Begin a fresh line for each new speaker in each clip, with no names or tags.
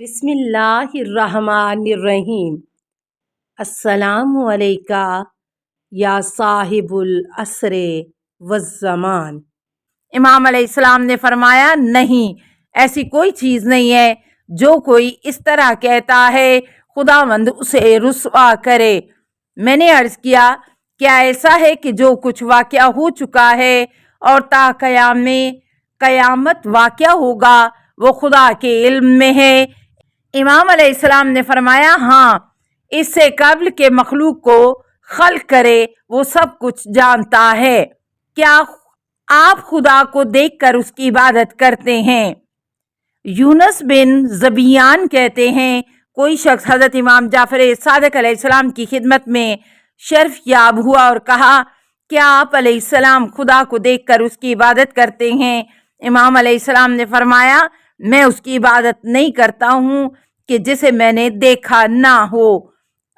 بسم اللہ الرحمن الرحیم۔ السلام علیکہ یا صاحب العصر والزمان۔
امام علیہ السلام نے فرمایا، نہیں، ایسی کوئی چیز نہیں ہے جو کوئی اس طرح کہتا ہے خداوند اسے رسوا کرے۔ میں نے عرض کیا، کیا ایسا ہے کہ جو کچھ واقعہ ہو چکا ہے اور تا قیامت واقعہ ہوگا وہ خدا کے علم میں ہے؟ امام علیہ السلام نے فرمایا، ہاں، اس سے قبل کہ مخلوق کو خلق کرے وہ سب کچھ جانتا ہے۔ کیا آپ خدا کو دیکھ کر اس کی عبادت کرتے ہیں؟ یونس بن زبیان کہتے ہیں، کوئی شخص حضرت امام جعفر صادق علیہ السلام کی خدمت میں شرف یاب ہوا اور کہا، کیا آپ علیہ السلام خدا کو دیکھ کر اس کی عبادت کرتے ہیں؟ امام علیہ السلام نے فرمایا، میں اس کی عبادت نہیں کرتا ہوں کہ جسے میں نے دیکھا نہ ہو۔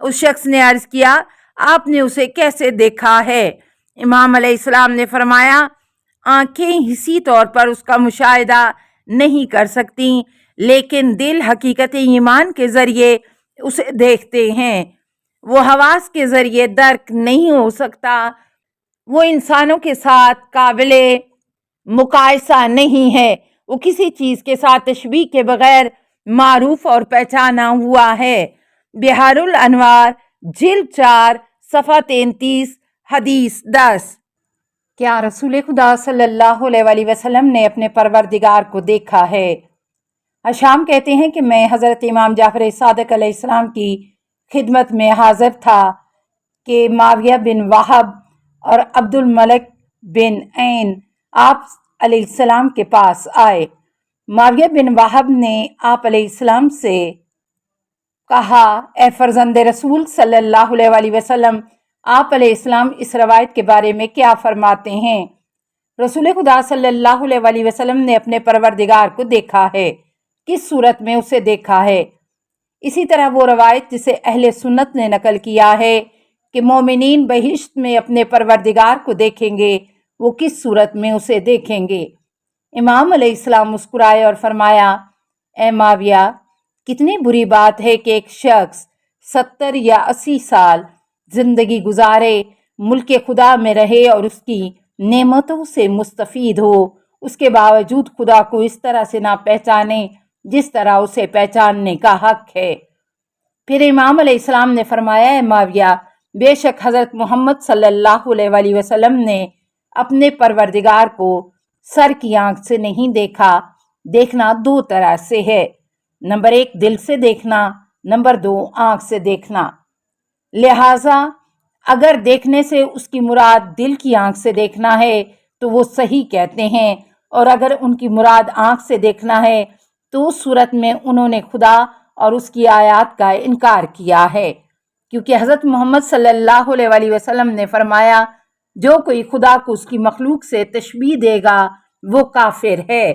اس شخص نے عرض کیا، آپ نے اسے کیسے دیکھا ہے؟ امام علیہ السلام نے فرمایا، آنکھیں حسی طور پر اس کا مشاہدہ نہیں کر سکتی، لیکن دل حقیقت ایمان کے ذریعے اسے دیکھتے ہیں۔ وہ حواس کے ذریعے درک نہیں ہو سکتا، وہ انسانوں کے ساتھ قابل مقایسہ نہیں ہے، وہ کسی چیز کے ساتھ تشبیہ کے بغیر معروف اور پہچانا ہوا ہے۔ بحار الانوار جلد 4 صفحہ 33 حدیث 10۔ کیا رسول خدا صلی اللہ علیہ وآلہ وسلم نے اپنے پروردگار کو دیکھا ہے؟ حشام کہتے ہیں کہ میں حضرت امام جعفر صادق علیہ السلام کی خدمت میں حاضر تھا کہ معاویہ بن وہب اور عبد الملک بن عین آپ علیہ السلام کے پاس آئے۔ معاویہ بن وہب نے آپ علیہ السلام سے کہا، اے فرزند رسول صلی اللہ علیہ وآلہ وسلم، آپ علیہ السلام اس روایت کے بارے میں کیا فرماتے ہیں؟ رسول خدا صلی اللہ علیہ وآلہ وسلم نے اپنے پروردگار کو دیکھا ہے، کس صورت میں اسے دیکھا ہے؟ اسی طرح وہ روایت جسے اہل سنت نے نقل کیا ہے کہ مومنین بہشت میں اپنے پروردگار کو دیکھیں گے، وہ کس صورت میں اسے دیکھیں گے؟ امام علیہ السلام مسکرائے اور فرمایا، اے معاویہ، کتنی بری بات ہے کہ ایک شخص 70 یا 80 سال زندگی گزارے، ملک خدا میں رہے اور اس کی نعمتوں سے مستفید ہو، اس کے باوجود خدا کو اس طرح سے نہ پہچانے جس طرح اسے پہچاننے کا حق ہے۔ پھر امام علیہ السلام نے فرمایا، اے معاویہ، بے شک حضرت محمد صلی اللہ علیہ وآلہ وسلم نے اپنے پروردگار کو سر کی آنکھ سے نہیں دیکھا۔ دیکھنا 2 طرح سے ہے، نمبر 1 دل سے دیکھنا، نمبر 2 آنکھ سے دیکھنا۔ لہٰذا اگر دیکھنے سے اس کی مراد دل کی آنکھ سے دیکھنا ہے تو وہ صحیح کہتے ہیں، اور اگر ان کی مراد آنکھ سے دیکھنا ہے تو اس صورت میں انہوں نے خدا اور اس کی آیات کا انکار کیا ہے، کیونکہ حضرت محمد صلی اللہ علیہ وآلہ وسلم نے فرمایا، جو کوئی خدا کو اس کی مخلوق سے تشبیہ دے گا وہ کافر ہے۔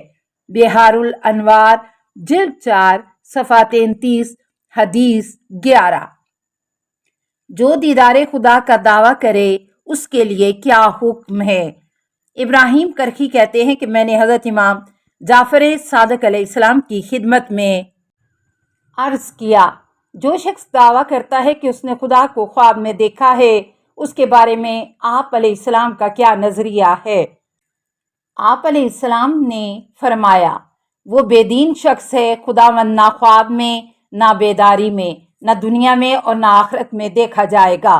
بحار الانوار جلد 4 صفحہ 33 حدیث 11۔ جو دیدار خدا کا دعویٰ کرے اس کے لیے کیا حکم ہے؟ ابراہیم کرخی کہتے ہیں کہ میں نے حضرت امام جعفر صادق علیہ السلام کی خدمت میں عرض کیا، جو شخص دعویٰ کرتا ہے کہ اس نے خدا کو خواب میں دیکھا ہے، اس کے بارے میں آپ علیہ السلام کا کیا نظریہ ہے؟ آپ علیہ السلام نے فرمایا، وہ بے دین شخص ہے، خداوند نہ خواب میں، نہ بیداری میں، نہ دنیا میں اور نہ آخرت میں دیکھا جائے گا۔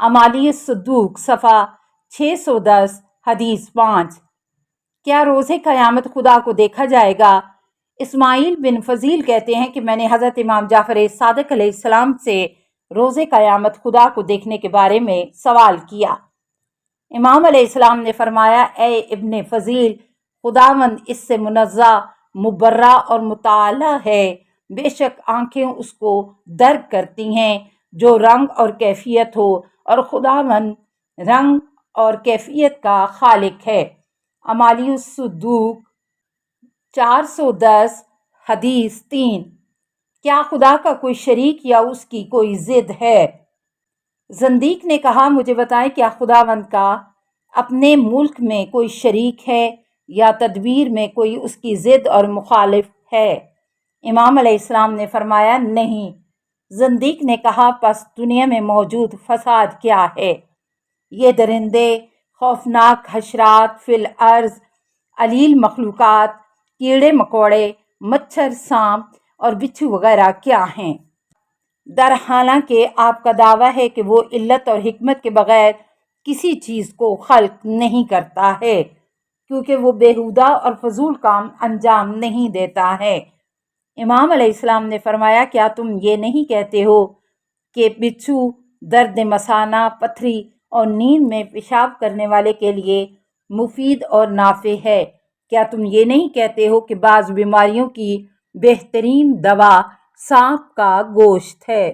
امالی الصدوق صفحہ 610 حدیث 5۔ کیا روز قیامت خدا کو دیکھا جائے گا؟ اسماعیل بن فضیل کہتے ہیں کہ میں نے حضرت امام جعفر صادق علیہ السلام سے روز قیامت خدا کو دیکھنے کے بارے میں سوال کیا۔ امام علیہ السلام نے فرمایا، اے ابن فضیل، خداوند اس سے منزہ، مبرہ اور متعالی ہے، بے شک آنکھیں اس کو درک کرتی ہیں جو رنگ اور کیفیت ہو، اور خداوند رنگ اور کیفیت کا خالق ہے۔ امالی الصدوق 410 حدیث 3۔ کیا خدا کا کوئی شریک یا اس کی کوئی ضد ہے؟ زندیق نے کہا، مجھے بتائیں، کیا خداوند کا اپنے ملک میں کوئی شریک ہے یا تدبیر میں کوئی اس کی ضد اور مخالف ہے؟ امام علیہ السلام نے فرمایا نہیں۔ زندیق نے کہا پس دنیا میں موجود فساد کیا ہے؟ یہ درندے، خوفناک حشرات فی الارض، علیل مخلوقات، کیڑے مکوڑے، مچھر، سانپ اور بچھو وغیرہ کیا ہیں؟ در حالانکہ آپ کا دعویٰ ہے کہ وہ علت اور حکمت کے بغیر کسی چیز کو خلق نہیں کرتا ہے، کیونکہ وہ بیہودہ اور فضول کام انجام نہیں دیتا ہے۔ امام علیہ السلام نے فرمایا کیا تم یہ نہیں کہتے ہو کہ بچھو درد مثانہ، پتھری اور نیند میں پیشاب کرنے والے کے لیے مفید اور نافع ہے؟ کیا تم یہ نہیں کہتے ہو کہ بعض بیماریوں کی بہترین دوا سانپ کا گوشت ہے،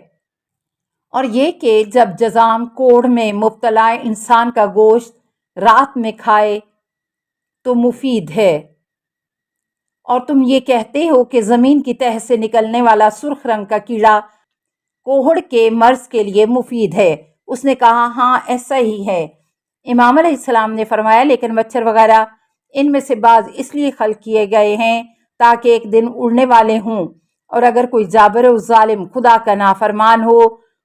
اور یہ کہ جب جذام کوڑھ میں مبتلا انسان کا گوشت رات میں کھائے تو مفید ہے؟ اور تم یہ کہتے ہو کہ زمین کی تہہ سے نکلنے والا سرخ رنگ کا کیڑا کوہڑ کے مرض کے لیے مفید ہے؟ اس نے کہا ہاں ایسا ہی ہے۔ امام علیہ السلام نے فرمایا لیکن مچھر وغیرہ ان میں سے بعض اس لیے خلق کیے گئے ہیں تاکہ ایک دن اڑنے والے ہوں، اور اگر کوئی جابر و ظالم خدا کا نافرمان ہو،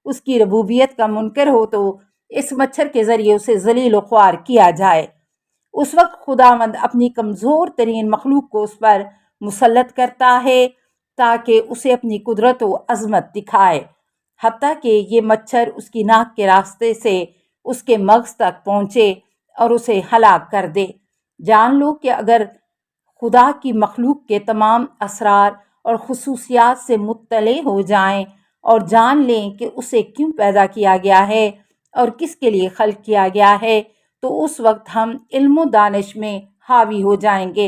اس کی ربوبیت کا منکر ہو، تو اس مچھر کے ذریعے اسے ذلیل و خوار کیا جائے۔ اس وقت خداوند اپنی کمزور ترین مخلوق کو اس پر مسلط کرتا ہے تاکہ اسے اپنی قدرت و عظمت دکھائے، حتیٰ کہ یہ مچھر اس کی ناک کے راستے سے اس کے مغز تک پہنچے اور اسے ہلاک کر دے۔ جان لو کہ اگر خدا کی مخلوق کے تمام اسرار اور خصوصیات سے مطلع ہو جائیں اور جان لیں کہ اسے کیوں پیدا کیا گیا ہے اور کس کے لیے خلق کیا گیا ہے، تو اس وقت ہم علم و دانش میں حاوی ہو جائیں گے،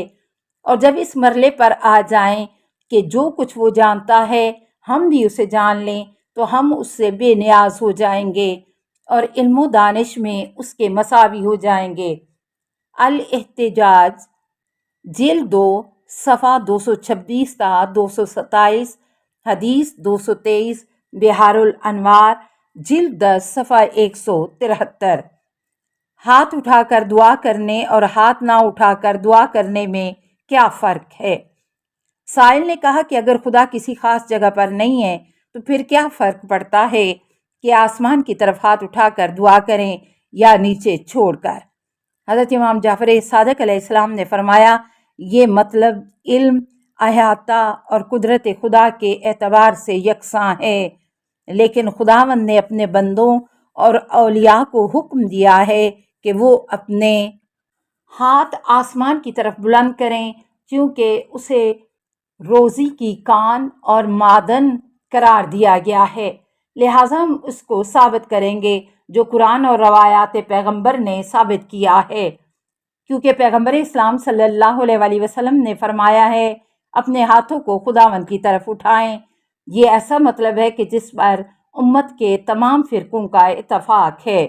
اور جب اس مرحلے پر آ جائیں کہ جو کچھ وہ جانتا ہے ہم بھی اسے جان لیں تو ہم اس سے بے نیاز ہو جائیں گے اور علم و دانش میں اس کے مساوی ہو جائیں گے۔ الاحتجاج جلد 2 صفحہ 226 تا 227، حدیث 223، بحار الانوار جلد 10 صفحہ 173۔ ہاتھ اٹھا کر دعا کرنے اور ہاتھ نہ اٹھا کر دعا کرنے میں کیا فرق ہے؟ سائل نے کہا کہ اگر خدا کسی خاص جگہ پر نہیں ہے تو پھر کیا فرق پڑتا ہے کہ آسمان کی طرف ہاتھ اٹھا کر دعا کریں یا نیچے چھوڑ کر؟ حضرت امام جعفر صادق علیہ السلام نے فرمایا یہ مطلب علم، احاطہ اور قدرت خدا کے اعتبار سے یکساں ہے، لیکن خداوند نے اپنے بندوں اور اولیاء کو حکم دیا ہے کہ وہ اپنے ہاتھ آسمان کی طرف بلند کریں، کیونکہ اسے روزی کی کان اور معدن قرار دیا گیا ہے، لہٰذا ہم اس کو ثابت کریں گے جو قرآن اور روایات پیغمبر نے ثابت کیا ہے، کیونکہ پیغمبر اسلام صلی اللہ علیہ وآلہ وسلم نے فرمایا ہے اپنے ہاتھوں کو خداوند کی طرف اٹھائیں۔ یہ ایسا مطلب ہے کہ جس پر امت کے تمام فرقوں کا اتفاق ہے۔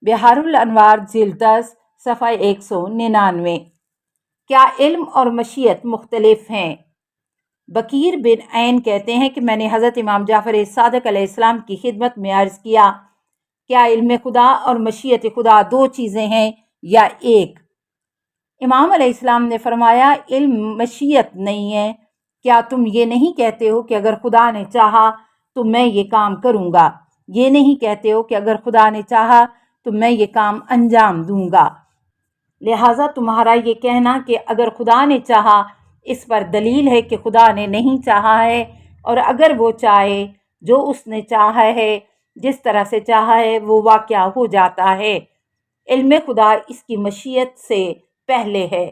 بحار الانوار جلد 10 صفحہ 199۔ کیا علم اور مشیت مختلف ہیں؟ بکیر بن عین کہتے ہیں کہ میں نے حضرت امام جعفر صادق علیہ السلام کی خدمت میں عرض کیا کیا علم خدا اور مشیت خدا دو چیزیں ہیں یا ایک؟ امام علیہ السلام نے فرمایا علم مشیت نہیں ہے۔ کیا تم یہ نہیں کہتے ہو کہ اگر خدا نے چاہا تو میں یہ کام کروں گا؟ یہ نہیں کہتے ہو کہ اگر خدا نے چاہا تو میں یہ کام انجام دوں گا؟ لہٰذا تمہارا یہ کہنا کہ اگر خدا نے چاہا اس پر دلیل ہے کہ خدا نے نہیں چاہا ہے، اور اگر وہ چاہے جو اس نے چاہا ہے جس طرح سے چاہا ہے وہ واقعہ ہو جاتا ہے۔ علم خدا اس کی مشیت سے پہلے ہے۔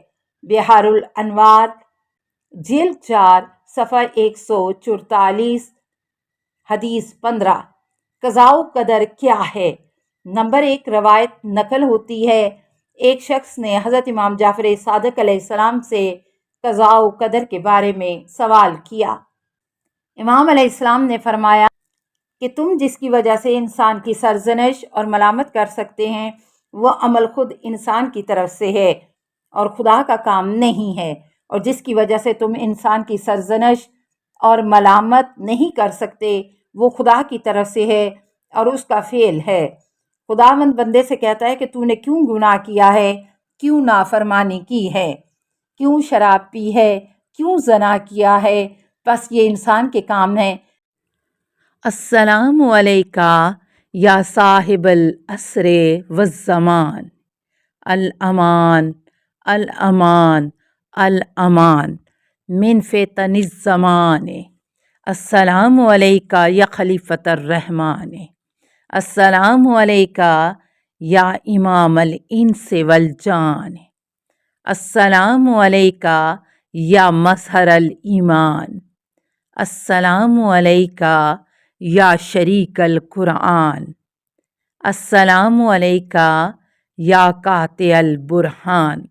بحار الانوار جلد 4 صفحہ 144، حدیث 15۔ قضاء و قدر کیا ہے؟ نمبر 1، روایت نقل ہوتی ہے ایک شخص نے حضرت امام جعفر صادق علیہ السلام سے قضاء و قدر کے بارے میں سوال کیا۔ امام علیہ السلام نے فرمایا کہ تم جس کی وجہ سے انسان کی سرزنش اور ملامت کر سکتے ہیں وہ عمل خود انسان کی طرف سے ہے اور خدا کا کام نہیں ہے، اور جس کی وجہ سے تم انسان کی سرزنش اور ملامت نہیں کر سکتے وہ خدا کی طرف سے ہے اور اس کا فعل ہے۔ خداوند بندے سے کہتا ہے کہ تو نے کیوں گناہ کیا ہے، کیوں نافرمانی کی ہے، کیوں شراب پی ہے، کیوں زنا کیا ہے، بس یہ انسان کے کام ہے۔
السلام علیکہ یا صاحب العصر والزمان، الامان الامان الامان من فتن الزمان، السلام علیکہ یا خلیفۃ الرحمن، السلام علیکہ یا امام الانس والجان، السلام علیکہ یا مظہر الایمان، السلام علیکہ یا شریک القرآن، السلام علیکہ یا قاطع البرہان،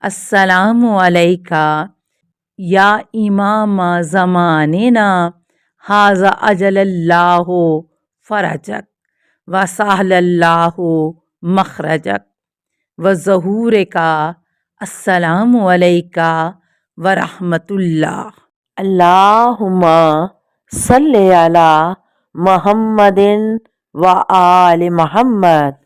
السلام علیکہ یا امام زماننا، ھذا اجل اللہ فرجک وسہل اللہ مخرجک وظہورک، السلام علیکہ ورحمۃ اللہ۔ اللہم صلی علی محمد و آل محمد۔